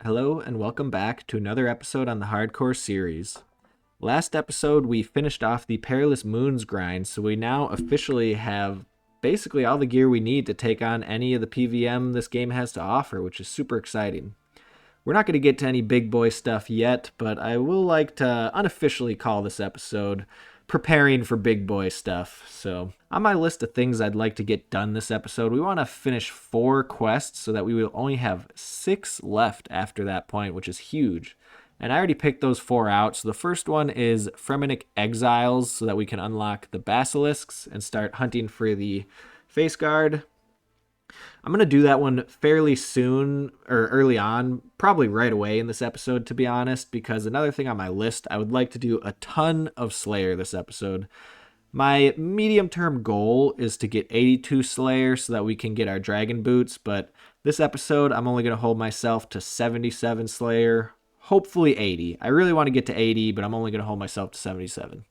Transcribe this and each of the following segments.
Hello and welcome back to another episode on the Hardcore series. Last episode we finished off the Perilous Moons grind, so we now officially have basically all the gear we need to take on any of the PVM this game has to offer, which is super exciting. We're not going to get to any big boy stuff yet, but I will like to unofficially call this episode preparing for big boy stuff. So on my list of things I'd like to get done this episode, we want to finish 4 quests so that we will only have 6 left after that point, which is huge. And I already picked those 4 out. So the first one is Fremennik Exiles, so that we can unlock the basilisks and start hunting for the face guard. I'm going to do that one fairly soon, or early on, probably right away in this episode, to be honest, because another thing on my list, I would like to do a ton of Slayer this episode. My medium-term goal is to get 82 Slayer so that we can get our Dragon Boots, but this episode, I'm only going to hold myself to 77 Slayer, hopefully 80. I really want to get to 80, but I'm only going to hold myself to 77.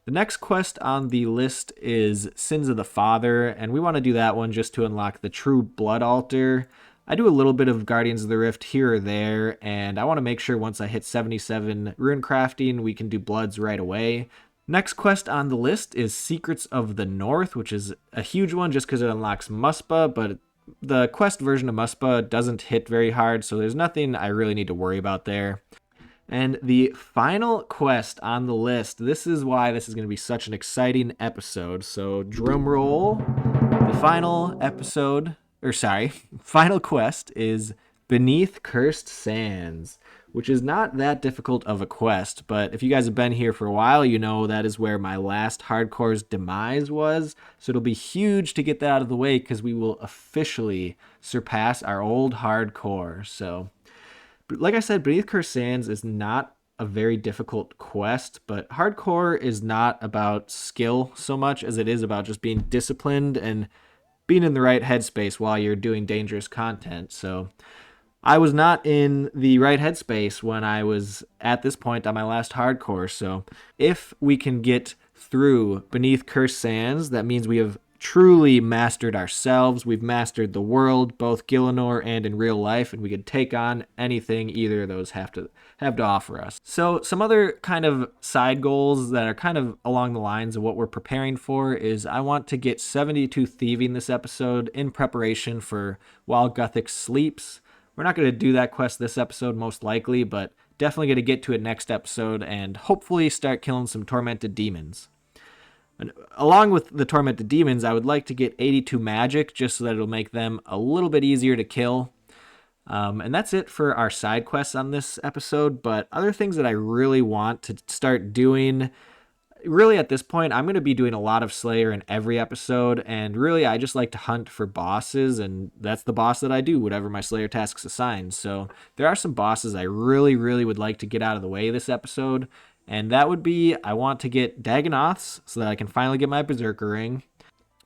The next quest on the list is Sins of the Father, and we want to do that one just to unlock the True Blood Altar. I do a little bit of Guardians of the Rift here or there, and I want to make sure once I hit 77 rune crafting, we can do Bloods right away. Next quest on the list is Secrets of the North, which is a huge one just because it unlocks Muspa, but the quest version of Muspa doesn't hit very hard, so there's nothing I really need to worry about there. And the final quest on the list, this is why this is going to be such an exciting episode. So drum roll. The final final quest is Beneath Cursed Sands, which is not that difficult of a quest, but if you guys have been here for a while, you know that is where my last hardcore's demise was. So it'll be huge to get that out of the way because we will officially surpass our old hardcore. So like I said, Beneath Cursed Sands is not a very difficult quest, but hardcore is not about skill so much as it is about just being disciplined and being in the right headspace while you're doing dangerous content. So I was not in the right headspace when I was at this point on my last hardcore. So if we can get through Beneath Cursed Sands, that means we have truly mastered ourselves. We've mastered the world, both Gielinor and in real life, and we can take on anything either of those have to offer us. So some other kind of side goals that are kind of along the lines of what we're preparing for is I want to get 72 thieving this episode in preparation for While Guthix Sleeps. We're not going to do that quest this episode most likely, but definitely going to get to it next episode and hopefully start killing some tormented demons. And along with the tormented demons, I would like to get 82 magic just so that it'll make them a little bit easier to kill. And that's it for our side quests on this episode. But other things that I really want to start doing, really at this point, I'm going to be doing a lot of Slayer in every episode. And really, I just like to hunt for bosses. And that's the boss that I do, whatever my Slayer tasks assign. So there are some bosses I really, really would like to get out of the way this episode. And that would be, I want to get Dagonoths so that I can finally get my Berserker Ring.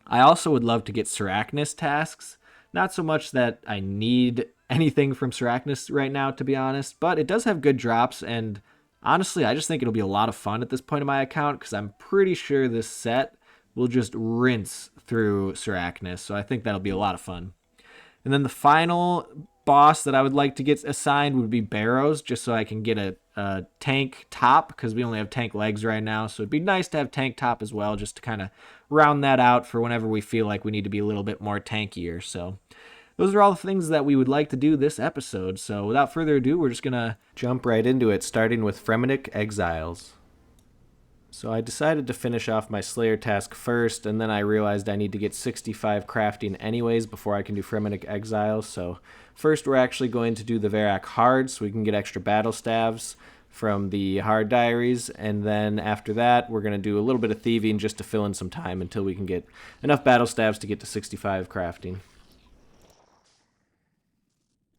I also would love to get Sarachnis tasks. Not so much that I need anything from Sarachnis right now, to be honest, but it does have good drops, and honestly, I just think it'll be a lot of fun at this point in my account, because I'm pretty sure this set will just rinse through Sarachnis, so I think that'll be a lot of fun. And then the final boss that I would like to get assigned would be Barrows, just so I can get a tank top, because we only have tank legs right now, so it'd be nice to have tank top as well, just to kind of round that out for whenever we feel like we need to be a little bit more tankier. So those are all the things that we would like to do this episode. So without further ado, we're just gonna jump right into it, starting with Fremennik Exiles. So I decided to finish off my Slayer task first, and then I realized I need to get 65 crafting anyways before I can do Fremennik Exiles. So first we're actually going to do the Varak Hard so we can get extra battle staves from the Hard Diaries, and then after that we're going to do a little bit of thieving just to fill in some time until we can get enough battle staves to get to 65 crafting.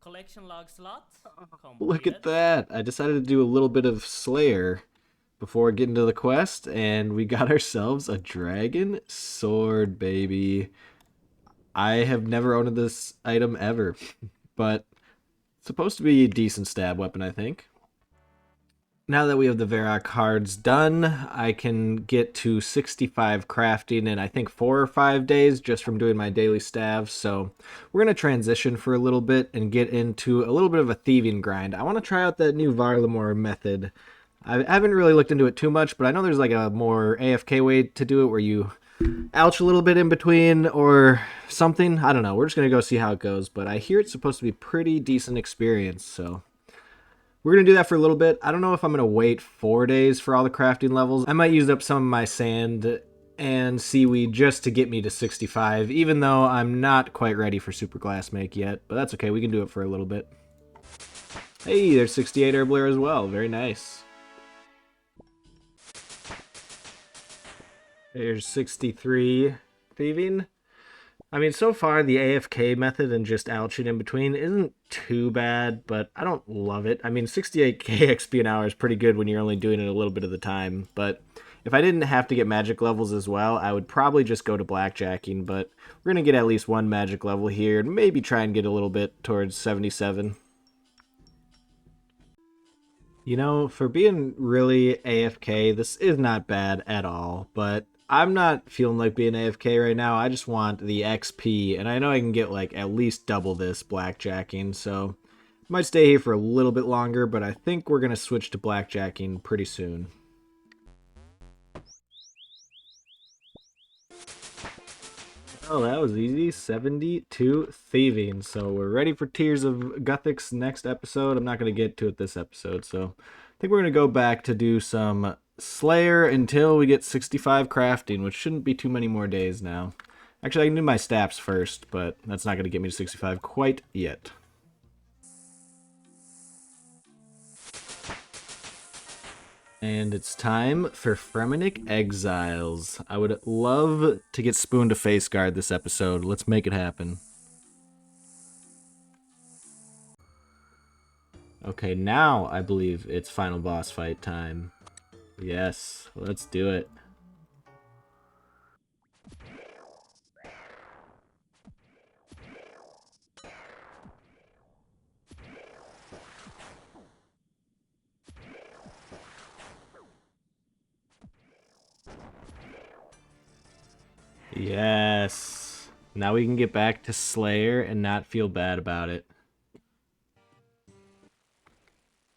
Collection log slot completed. Look at that! I decided to do a little bit of Slayer before getting to the quest, and we got ourselves a dragon sword, baby. I have never owned this item ever, but it's supposed to be a decent stab weapon, I think. Now that we have the Varrock cards done, I can get to 65 crafting in I think 4 or 5 days just from doing my daily staves. So we're going to transition for a little bit and get into a little bit of a thieving grind. I want to try out that new Varlamore method. I haven't really looked into it too much, but I know there's like a more AFK way to do it where you ouch a little bit in between or something. I don't know. We're just going to go see how it goes, but I hear it's supposed to be pretty decent experience, so we're going to do that for a little bit. I don't know if I'm going to wait 4 days for all the crafting levels. I might use up some of my sand and seaweed just to get me to 65, even though I'm not quite ready for super glass make yet, but that's okay. We can do it for a little bit. Hey, there's 68 herbler as well. Very nice. There's 63 thieving. I mean, so far the AFK method and just ouching in between isn't too bad, but I don't love it. I mean, 68k XP an hour is pretty good when you're only doing it a little bit of the time, but if I didn't have to get magic levels as well, I would probably just go to blackjacking, but we're going to get at least one magic level here and maybe try and get a little bit towards 77. You know, for being really AFK, this is not bad at all, but I'm not feeling like being AFK right now. I just want the XP, and I know I can get like at least double this blackjacking, so I might stay here for a little bit longer, but I think we're going to switch to blackjacking pretty soon. Oh, that was easy. 72 thieving. So we're ready for Tears of Guthix next episode. I'm not going to get to it this episode, so I think we're going to go back to do some Slayer until we get 65 crafting, which shouldn't be too many more days now. Actually, I can do my staffs first, but that's not going to get me to 65 quite yet. And it's time for Fremennik Exiles. I would love to get Spoon to face guard this episode. Let's make it happen. Okay, now I believe it's final boss fight time. Yes, let's do it. Yes. Now we can get back to Slayer and not feel bad about it.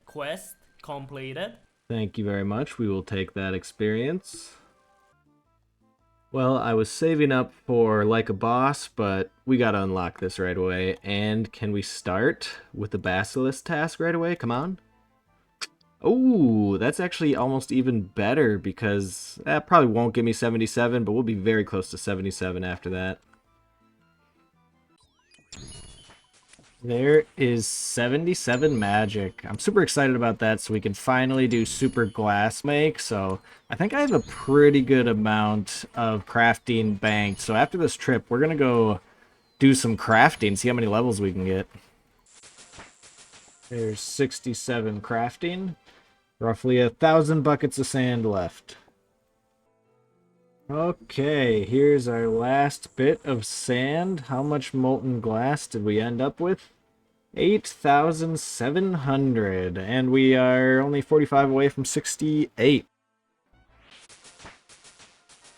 Quest completed. Thank you very much. We will take that experience. Well, I was saving up for like a boss, but we gotta unlock this right away. And can we start with the Basilisk task right away? Come on. Oh, that's actually almost even better because that probably won't give me 77, but we'll be very close to 77 after that. There is 77 magic. I'm super excited about that, so we can finally do super glass make. So I think I have a pretty good amount of crafting banked. So after this trip, we're going to go do some crafting, see how many levels we can get. There's 67 crafting. Roughly 1,000 buckets of sand left. Okay, here's our last bit of sand. How much molten glass did we end up with? 8,700, and we are only 45 away from 68.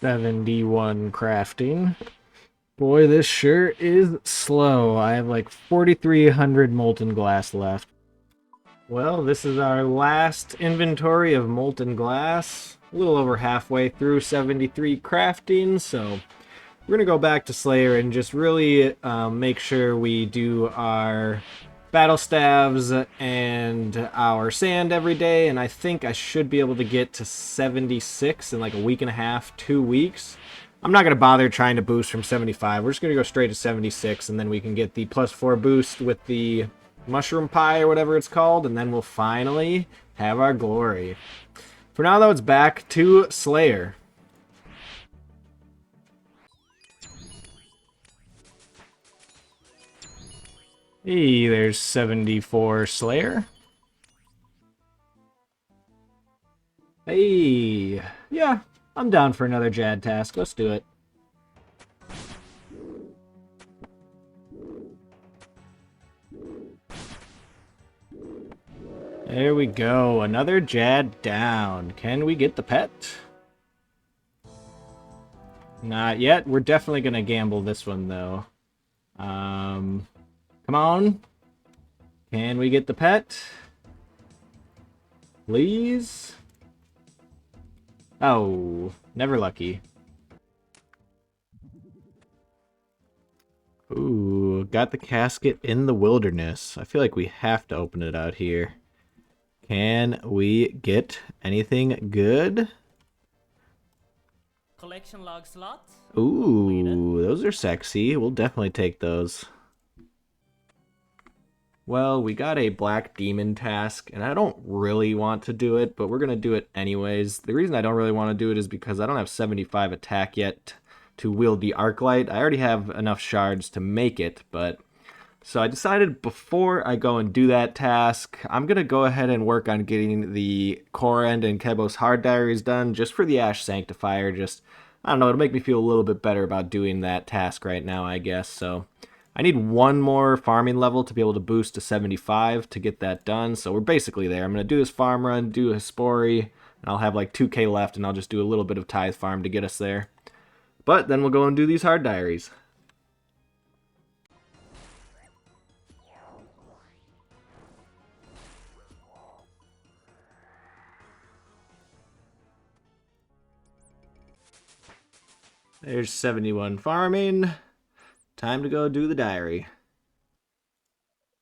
71 crafting. Boy, this sure is slow. I have like 4,300 molten glass left. Well, this is our last inventory of molten glass. A little over halfway through 73 crafting, so we're going to go back to Slayer and just really make sure we do our battle staves and our sand every day, and I think I should be able to get to 76 in like a week and a half, 2 weeks. I'm not going to bother trying to boost from 75. We're just going to go straight to 76, and then we can get the +4 boost with the mushroom pie or whatever it's called, and then we'll finally have our glory. For now, though, it's back to Slayer. Hey, there's 74 Slayer. Hey, yeah, I'm down for another Jad task. Let's do it. There we go. Another Jad down. Can we get the pet? Not yet. We're definitely going to gamble this one, though. Come on. Can we get the pet? Please? Oh, never lucky. Ooh, got the casket in the wilderness. I feel like we have to open it out here. Can we get anything good? Collection log slot. Ooh, those are sexy. We'll definitely take those. Well, we got a black demon task, and I don't really want to do it, but we're going to do it anyways. The reason I don't really want to do it is because I don't have 75 attack yet to wield the arc light. I already have enough shards to make it, but... So I decided before I go and do that task, I'm going to go ahead and work on getting the Korend and Kebos Hard Diaries done just for the Ash Sanctifier. Just, I don't know, it'll make me feel a little bit better about doing that task right now, I guess. So I need one more farming level to be able to boost to 75 to get that done. So we're basically there. I'm going to do this farm run, do a Hespori, and I'll have like 2k left, and I'll just do a little bit of Tithe Farm to get us there. But then we'll go and do these Hard Diaries. There's 71 farming. Time to go do the diary.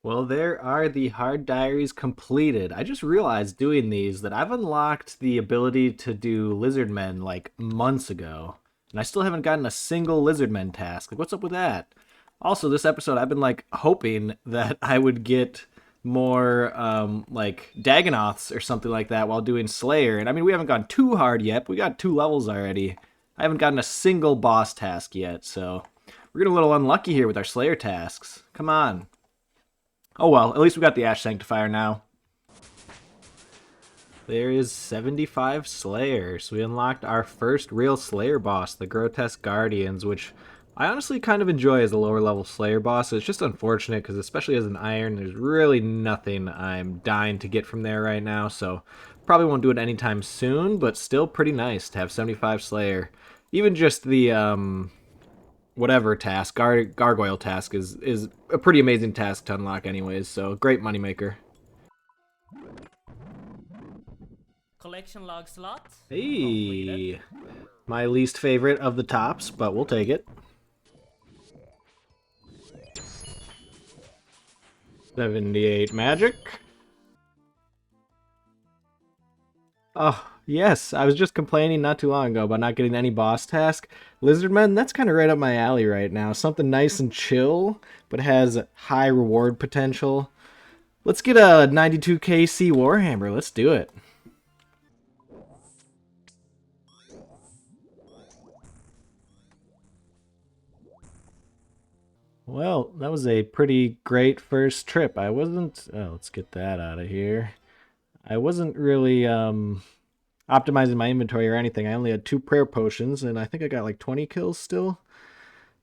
Well, there are the hard diaries completed. I just realized doing these that I've unlocked the ability to do lizardmen like months ago. And I still haven't gotten a single lizardmen task. Like, what's up with that? Also, this episode, I've been like hoping that I would get more like Dagonoths or something like that while doing Slayer. And I mean, we haven't gone too hard yet, but we got 2 levels already. I haven't gotten a single boss task yet, so we're getting a little unlucky here with our Slayer tasks. Come on. Oh well, at least we got the Ash Sanctifier now. There is 75 Slayers. We unlocked our first real Slayer boss, the Grotesque Guardians, which I honestly kind of enjoy as a lower level Slayer boss. It's just unfortunate because especially as an Iron, there's really nothing I'm dying to get from there right now, so probably won't do it anytime soon, but still pretty nice to have 75 Slayer. Even just the whatever task, gargoyle task is a pretty amazing task to unlock anyways, so great moneymaker. Collection log slot. Hey, my least favorite of the tops, but we'll take it. 78 magic. Oh, yes, I was just complaining not too long ago about not getting any boss task. Lizardmen, that's kind of right up my alley right now. Something nice and chill, but has high reward potential. Let's get a 92kc Warhammer. Let's do it. Well, that was a pretty great first trip. I wasn't... Oh, let's get that out of here. I wasn't really optimizing my inventory or anything. I only had 2 prayer potions, and I think I got like 20 kills still.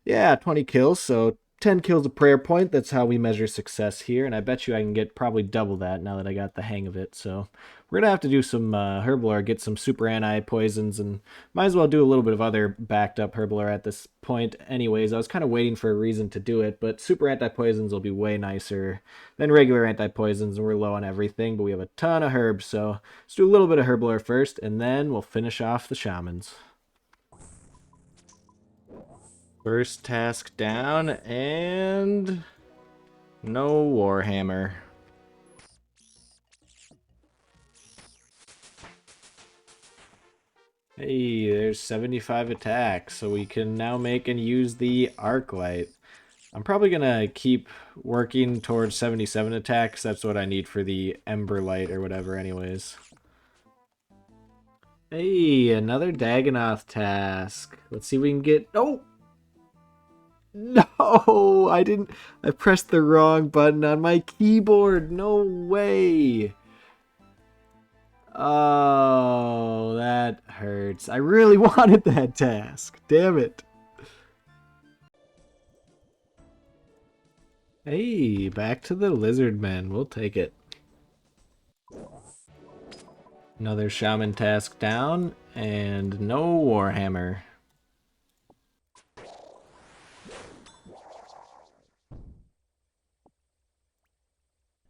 Yeah, 20 kills, so 10 kills a prayer point. That's how we measure success here, and I bet you I can get probably double that now that I got the hang of it. So we're going to have to do some Herblore, get some super anti-poisons, and might as well do a little bit of other backed up Herblore at this point anyways. I was kind of waiting for a reason to do it, but super anti-poisons will be way nicer than regular anti-poisons, and we're low on everything, but we have a ton of herbs, so let's do a little bit of Herblore first, and then we'll finish off the shamans. First task down, and no Warhammer. Hey, there's 75 attacks, so we can now make and use the arc light. I'm probably gonna keep working towards 77 attacks. That's what I need for the Ember Light or whatever anyways. Hey, another Dagonoth task. Let's see if we can get... Oh! No, I didn't. I pressed the wrong button on my keyboard. No way. Oh, that hurts. I really wanted that task. Damn it. Hey, back to the lizard men. We'll take it. Another shaman task down, and no warhammer.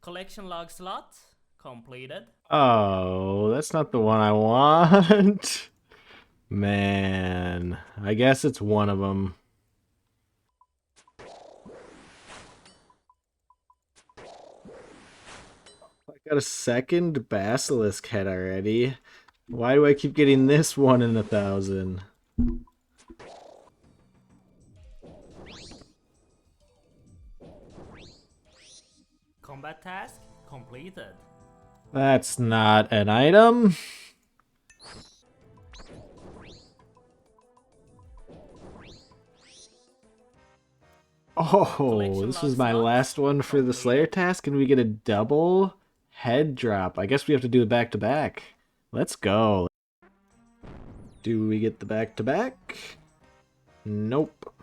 Collection log slot completed. Oh, that's not the one I want. Man, I guess it's one of them. I got a second basilisk head already. Why do I keep getting this one in 1,000? Combat task completed. That's not an item. Oh, Collection this log was my slot last one for the Slayer completed. task, and we get a double head drop. I guess we have to do it back to back. Let's go. Do we get the back to back? Nope.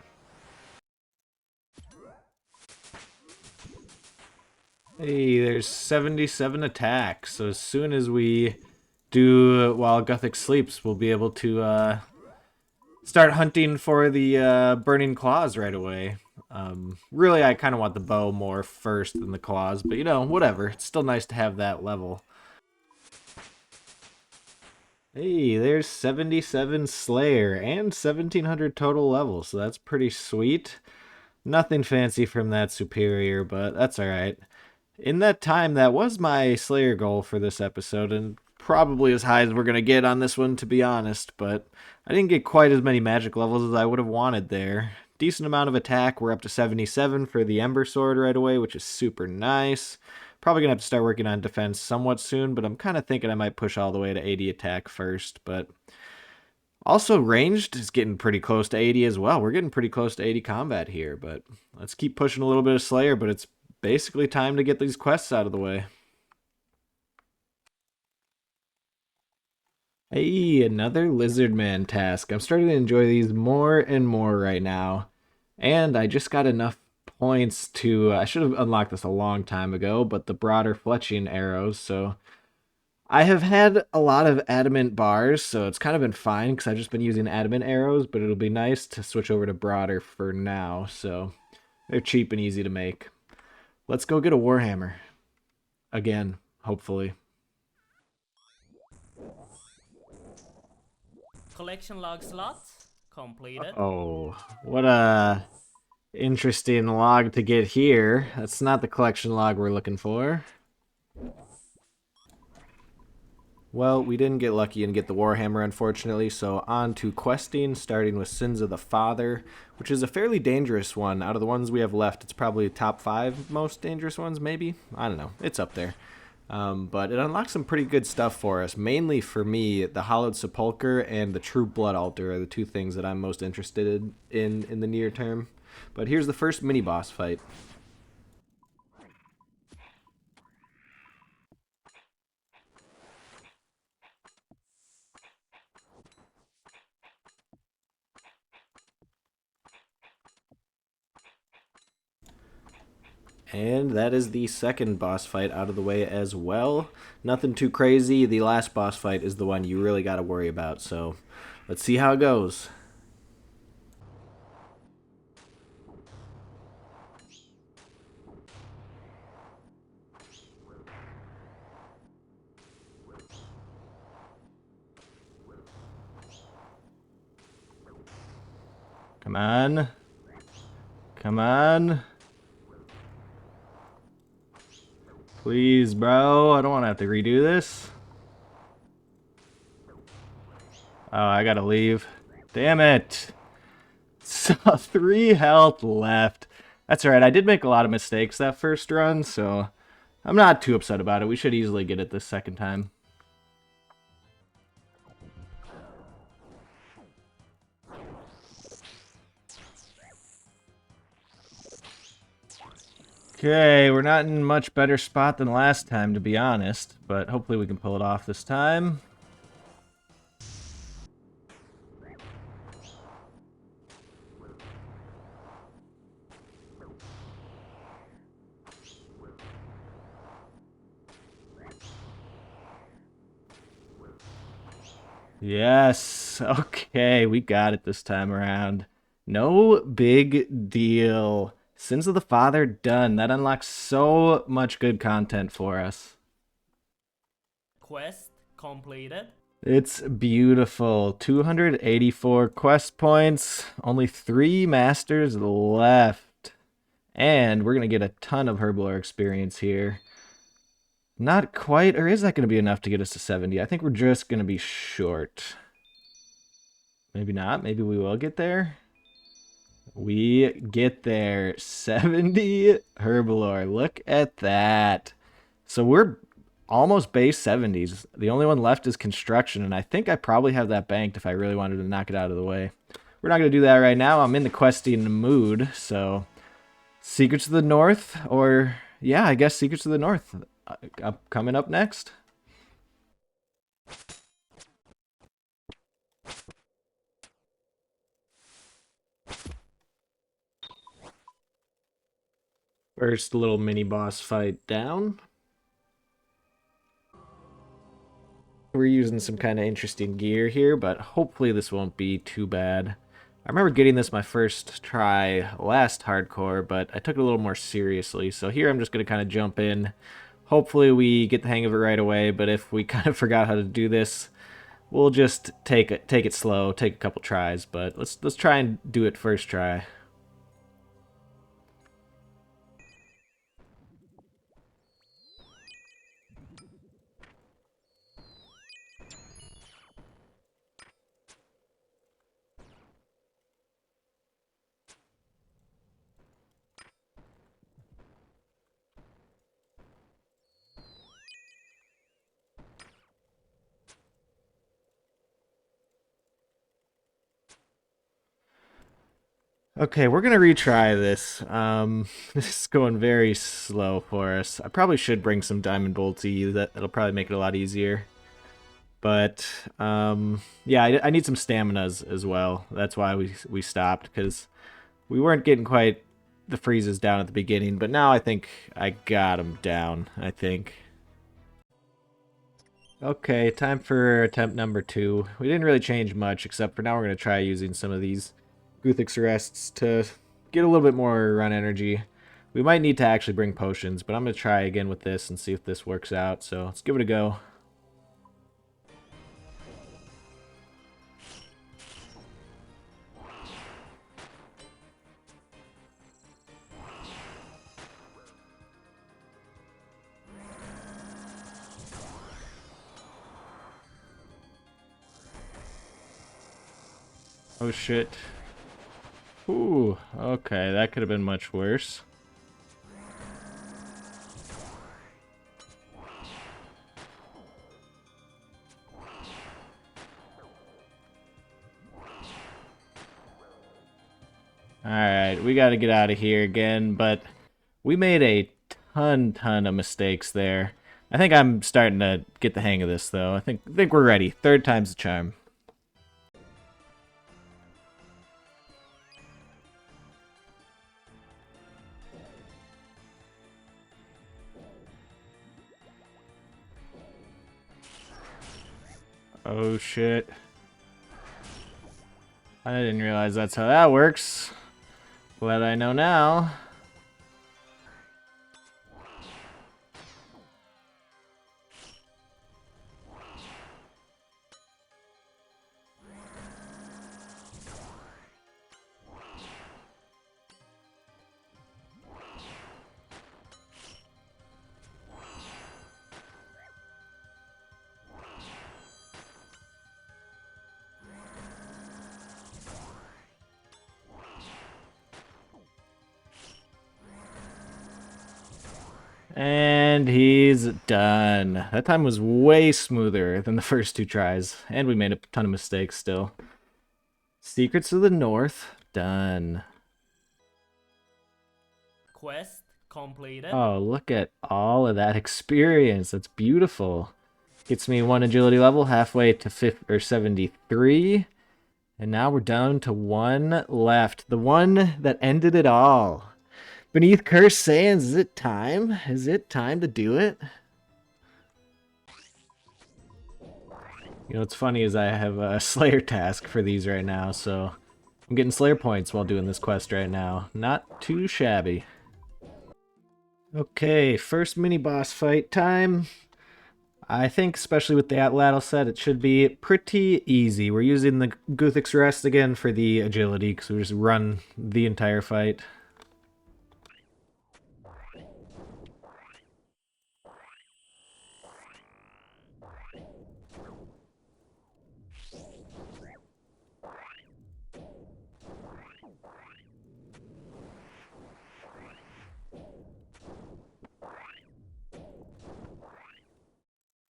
Hey, there's 77 attacks. So as soon as we do while Gothic sleeps, we'll be able to start hunting for the burning claws right away. Really, I kind of want the bow more first than the claws, but you know, whatever. It's still nice to have that level. Hey, there's 77 Slayer and 1,700 total levels, so that's pretty sweet. Nothing fancy from that superior, but that's alright. In that time, that was my Slayer goal for this episode, and probably as high as we're going to get on this one, to be honest, but I didn't get quite as many magic levels as I would have wanted there. Decent amount of attack. We're up to 77 for the Ember Sword right away, which is super nice. Probably going to have to start working on defense somewhat soon, but I'm kind of thinking I might push all the way to 80 attack first, but also ranged is getting pretty close to 80 as well. We're getting pretty close to 80 combat here, but let's keep pushing a little bit of Slayer, but it's basically time to get these quests out of the way. Hey, another lizard man task. I'm starting to enjoy these more and more right now. And I just got enough points to I should have unlocked this a long time ago, but the broader fletching arrows, so I have had a lot of adamant bars, so it's kind of been fine because I've just been using adamant arrows, but it'll be nice to switch over to broader for now, so they're cheap and easy to make. Let's go get a warhammer. Again, hopefully. Collection log slot completed. Oh, what a interesting log to get here. That's not the collection log we're looking for. Well, we didn't get lucky and get the Warhammer, unfortunately, so on to questing, starting with Sins of the Father, which is a fairly dangerous one. Out of the ones we have left, it's probably top 5 most dangerous ones, maybe? I don't know. It's up there. But it unlocks some pretty good stuff for us. Mainly for me, the Hallowed Sepulchre and the True Blood Altar are the two things that I'm most interested in the near term. But here's the first mini-boss fight. And that is the second boss fight out of the way as well. Nothing too crazy. The last boss fight is the one you really got to worry about. So let's see how it goes. Come on. Come on. Please, bro. I don't want to have to redo this. Oh, I gotta leave. Damn it. So 3 health left. That's alright. I did make a lot of mistakes that first run, so I'm not too upset about it. We should easily get it this second time. Okay, we're not in much better spot than last time, to be honest, but hopefully we can pull it off this time. Yes. Okay, we got it this time around. No big deal. Sins of the Father done. That unlocks so much good content for us. Quest completed. It's beautiful. 284 quest points. Only 3 masters left. And we're going to get a ton of Herblore experience here. Not quite, or is that going to be enough to get us to 70? I think we're just going to be short. Maybe not. Maybe we will get there. We get there. 70 Herblore. Look at that. So we're almost base 70s. The only one left is construction, and I think I probably have that banked if I really wanted to knock it out of the way. We're not going to do that right now. I'm in the questing mood, so Secrets of the North, or yeah, I guess Secrets of the North coming up next. First little mini boss fight down. We're using some kind of interesting gear here, but hopefully this won't be too bad. I remember getting this my first try last hardcore, but I took it a little more seriously. So here I'm just going to kind of jump in. Hopefully we get the hang of it right away, but if we kind of forgot how to do this, we'll just take it slow, take a couple tries, but let's try and do it first try. Okay, we're gonna retry this. This is going very slow for us. I probably should bring some diamond bolty. That'll probably make it a lot easier. But yeah, I need some staminas as well. That's why we stopped, because we weren't getting quite the freezes down at the beginning. But now I think I got them down. I think. Okay, time for attempt number 2. We didn't really change much, except for now we're gonna try using some of these Guthix rests to get a little bit more run energy. We might need to actually bring potions, but I'm going to try again with this and see if this works out. So let's give it a go. Oh shit. Ooh, okay, that could have been much worse. Alright, we got to get out of here again, but we made a ton of mistakes there. I think I'm starting to get the hang of this, though. I think we're ready. Third time's the charm. Oh shit. I didn't realize that's how that works. Glad I know now. And he's done. That time was way smoother than the first 2 tries. And we made a ton of mistakes still. Secrets of the North, done. Quest completed. Oh, look at all of that experience. That's beautiful. Gets me 1 agility level, halfway to 73. And now we're down to 1 left. The one that ended it all. Beneath Cursed Sands, is it time? Is it time to do it? You know, what's funny is I have a Slayer task for these right now, so I'm getting Slayer points while doing this quest right now. Not too shabby. Okay, first mini boss fight time. I think, especially with the Atlatl set, it should be pretty easy. We're using the Guthix Rest again for the agility, because we just run the entire fight.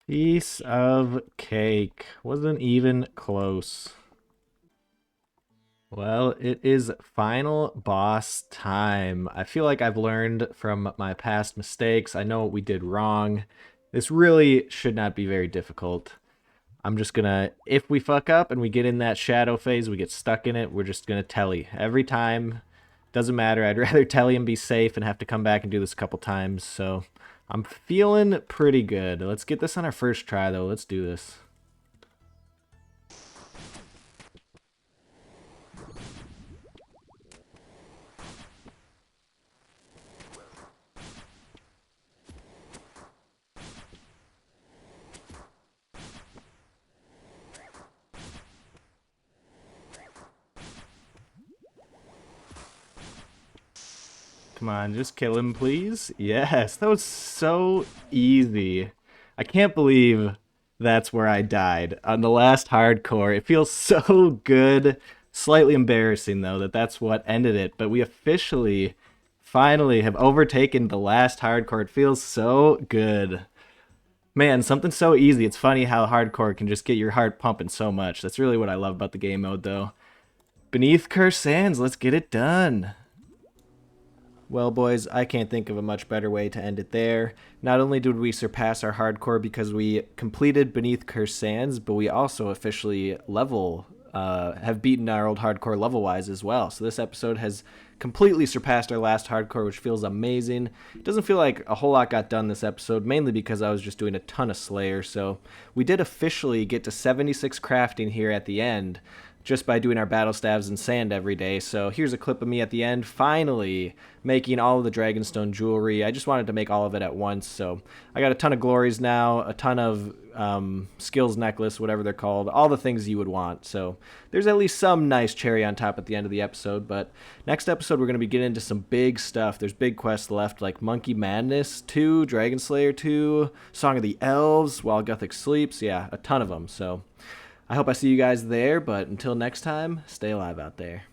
Piece of cake. Wasn't even close. Well, it is final boss time. I feel like I've learned from my past mistakes. I know what we did wrong. This really should not be very difficult. I'm just gonna, if we fuck up and we get in that shadow phase, we get stuck in it, we're just gonna telly. Every time, doesn't matter. I'd rather telly and be safe and have to come back and do this a couple times. So I'm feeling pretty good. Let's get this on our first try though. Let's do this. Come on, just kill him, please. Yes, that was so easy. I can't believe that's where I died on the last hardcore. It feels so good. Slightly embarrassing, though, that that's what ended it. But we officially, finally have overtaken the last hardcore. It feels so good. Man, something so easy. It's funny how hardcore can just get your heart pumping so much. That's really what I love about the game mode, though. Beneath Cursed Sands, let's get it done. Well, boys, I can't think of a much better way to end it there. Not only did we surpass our hardcore because we completed Beneath Cursed Sands, but we also officially have beaten our old hardcore level-wise as well. So this episode has completely surpassed our last hardcore, which feels amazing. It doesn't feel like a whole lot got done this episode, mainly because I was just doing a ton of Slayer. So we did officially get to 76 crafting here at the end, just by doing our battle staves and sand every day. So here's a clip of me at the end, finally making all of the Dragonstone jewelry. I just wanted to make all of it at once, so I got a ton of glories now, a ton of skills necklace, whatever they're called, all the things you would want. So there's at least some nice cherry on top at the end of the episode, but next episode we're going to be getting into some big stuff. There's big quests left, like Monkey Madness 2, Dragon Slayer 2, Song of the Elves, While Guthix Sleeps, yeah, a ton of them. So I hope I see you guys there, but until next time, stay alive out there.